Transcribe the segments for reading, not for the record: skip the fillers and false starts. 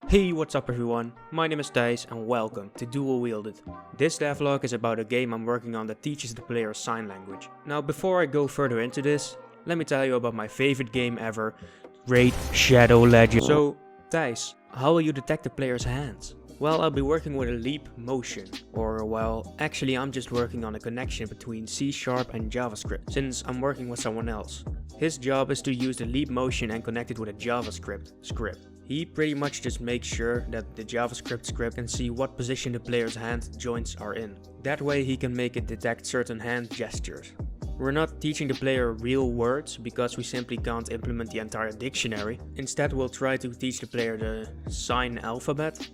Hey, what's up everyone? My name is Thijs and welcome to DualWielded. This devlog is about a game I'm working on that teaches the player sign language. Now before I go further into this, let me tell you about my favorite game ever, Raid Shadow Legends. So, Thijs, how will you detect the player's hands? Well, I'll be working with a leap motion, or well, actually I'm just working on a connection between C# and JavaScript, since I'm working with someone else. His job is to use the leap motion and connect it with a JavaScript script. He pretty much just makes sure that the JavaScript script can see what position the player's hand joints are in. That way he can make it detect certain hand gestures. We're not teaching the player real words because we simply can't implement the entire dictionary. Instead we'll try to teach the player the sign alphabet,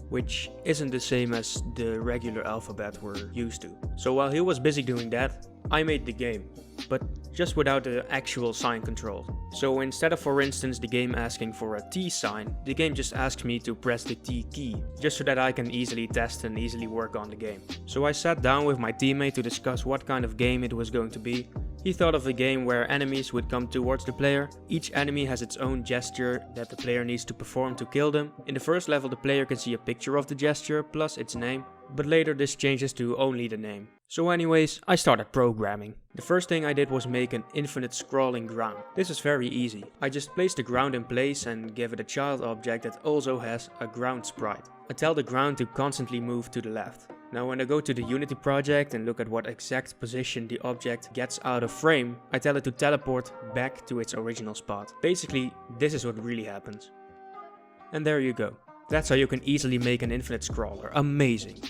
which isn't the same as the regular alphabet we're used to. So while he was busy doing that, I made the game, but just without the actual sign control. So instead of, for instance, the game asking for a T sign, the game just asks me to press the T key, just so that I can easily test and easily work on the game. So I sat down with my teammate to discuss what kind of game it was going to be. He thought of a game where enemies would come towards the player. Each enemy has its own gesture that the player needs to perform to kill them. In the first level the player can see a picture of the gesture plus its name, but later this changes to only the name. So anyways, I started programming. The first thing I did was make an infinite scrolling ground. This is very easy. I just place the ground in place and give it a child object that also has a ground sprite. I tell the ground to constantly move to the left. Now when I go to the Unity project and look at what exact position the object gets out of frame, I tell it to teleport back to its original spot. Basically, this is what really happens. And there you go. That's how you can easily make an infinite scroller. Amazing.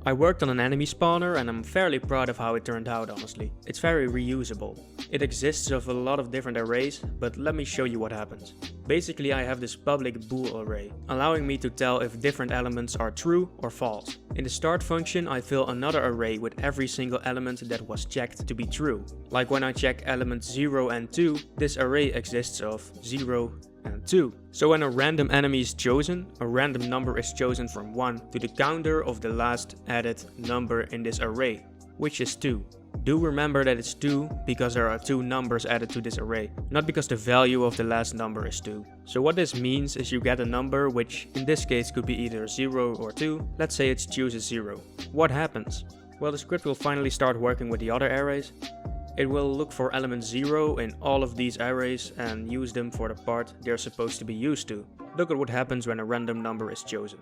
I worked on an enemy spawner and I'm fairly proud of how it turned out, honestly. It's very reusable. It exists of a lot of different arrays, but let me show you what happens. Basically I have this public bool array, allowing me to tell if different elements are true or false. In the start function I fill another array with every single element that was checked to be true. Like when I check elements 0 and 2, this array exists of 0 and 2. So when a random enemy is chosen, a random number is chosen from 1 to the counter of the last added number in this array, which is 2. Do remember that it's 2 because there are 2 numbers added to this array, not because the value of the last number is 2. So what this means is you get a number which in this case could be either 0 or 2. Let's say it chooses 0. What happens? Well, the script will finally start working with the other arrays. It will look for element 0 in all of these arrays and use them for the part they're supposed to be used to. Look at what happens when a random number is chosen.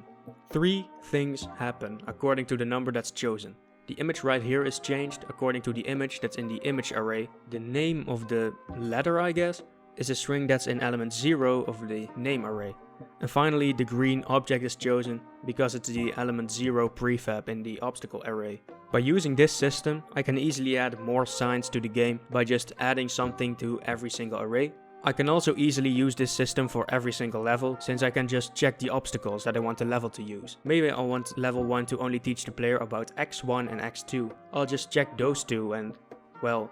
3 things happen according to the number that's chosen. The image right here is changed according to the image that's in the image array. The name of the letter, I guess, is a string that's in element 0 of the name array. And finally, the green object is chosen because it's the element 0 prefab in the obstacle array. By using this system, I can easily add more signs to the game by just adding something to every single array. I can also easily use this system for every single level, since I can just check the obstacles that I want the level to use. Maybe I want level 1 to only teach the player about x1 and x2. I'll just check those two and, well,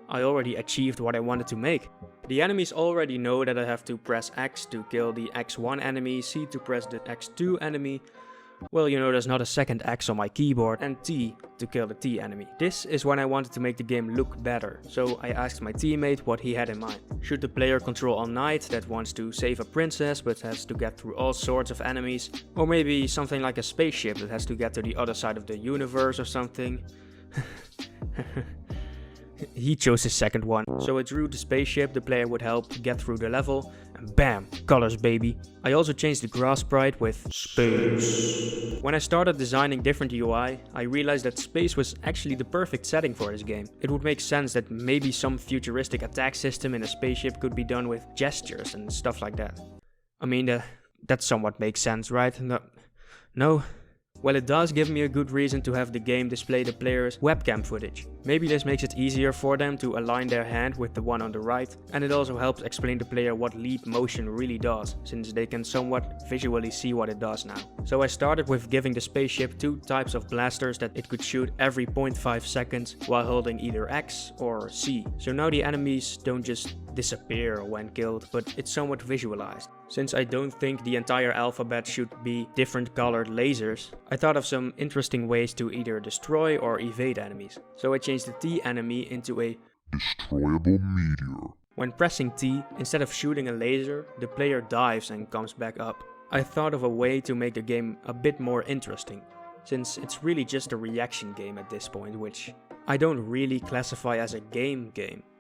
I already achieved what I wanted to make. The enemies already know that I have to press X to kill the X1 enemy, C to press the X2 enemy. Well, you know, there's not a second X on my keyboard, and T to kill the T enemy. This is when I wanted to make the game look better, so I asked my teammate what he had in mind. Should the player control a knight that wants to save a princess but has to get through all sorts of enemies? Or maybe something like a spaceship that has to get to the other side of the universe or something? He chose his second one. So I drew the spaceship the player would help get through the level, and bam, colors baby. I also changed the grass sprite with space. When I started designing different UI, I realized that space was actually the perfect setting for this game. It would make sense that maybe some futuristic attack system in a spaceship could be done with gestures and stuff like that. I mean, that somewhat makes sense, right? No? Well, it does give me a good reason to have the game display the player's webcam footage. Maybe this makes it easier for them to align their hand with the one on the right, and it also helps explain the player what leap motion really does, since they can somewhat visually see what it does now. So I started with giving the spaceship 2 types of blasters that it could shoot every 0.5 seconds while holding either X or C. So now the enemies don't just disappear when killed, but it's somewhat visualized. Since I don't think the entire alphabet should be different colored lasers, I thought of some interesting ways to either destroy or evade enemies. So I changed the T enemy into a destroyable meteor. When pressing T, instead of shooting a laser, the player dives and comes back up. I thought of a way to make the game a bit more interesting, since it's really just a reaction game at this point, which I don't really classify as a game.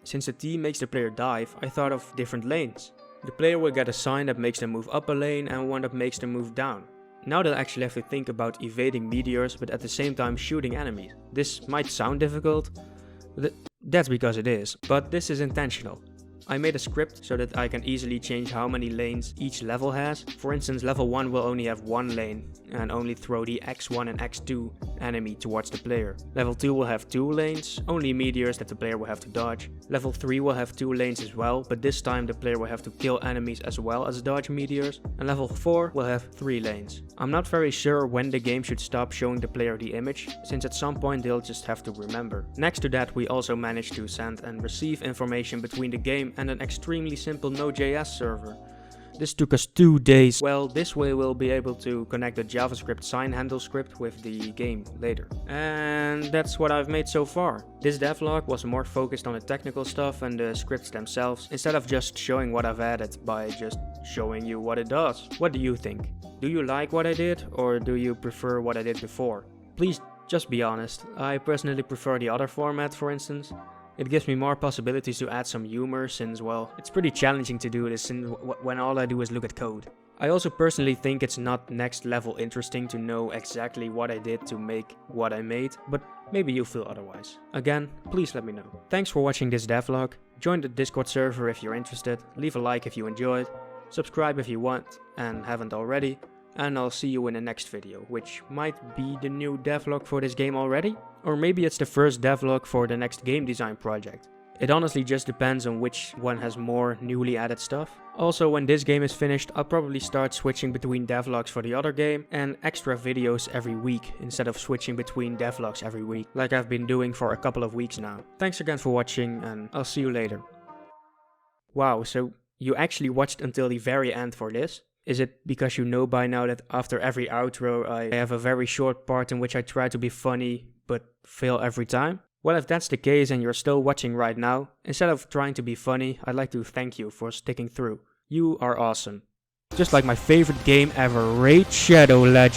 Since the team makes the player dive, I thought of different lanes. The player will get a sign that makes them move up a lane and one that makes them move down. Now they'll actually have to think about evading meteors, but at the same time shooting enemies. This might sound difficult, but that's because it is, but this is intentional. I made a script so that I can easily change how many lanes each level has. For instance, level 1 will only have one lane and only throw the X1 and X2 enemy towards the player. Level 2 will have 2 lanes, only meteors that the player will have to dodge. Level 3 will have 2 lanes as well, but this time the player will have to kill enemies as well as dodge meteors. And level 4 will have 3 lanes. I'm not very sure when the game should stop showing the player the image, since at some point they'll just have to remember. Next to that, we also managed to send and receive information between the game and an extremely simple Node.js server. This took us 2 days. Well, this way we'll be able to connect the JavaScript sign handle script with the game later. And that's what I've made so far. This devlog was more focused on the technical stuff and the scripts themselves, instead of just showing what I've added by just showing you what it does. What do you think? Do you like what I did, or do you prefer what I did before? Please just be honest. I personally prefer the other format, for instance. It gives me more possibilities to add some humor, since, well, it's pretty challenging to do this when all I do is look at code. I also personally think it's not next level interesting to know exactly what I did to make what I made, but maybe you feel otherwise. Again, please let me know. Thanks for watching this devlog. Join the Discord server if you're interested, leave a like if you enjoyed, subscribe if you want and haven't already, and I'll see you in the next video, which might be the new devlog for this game already? Or maybe it's the first devlog for the next game design project. It honestly just depends on which one has more newly added stuff. Also, when this game is finished, I'll probably start switching between devlogs for the other game and extra videos every week, instead of switching between devlogs every week, like I've been doing for a couple of weeks now. Thanks again for watching, and I'll see you later. Wow, so you actually watched until the very end for this? Is it because you know by now that after every outro I have a very short part in which I try to be funny but fail every time? Well, if that's the case and you're still watching right now, instead of trying to be funny, I'd like to thank you for sticking through. You are awesome. Just like my favorite game ever, Raid Shadow Legends.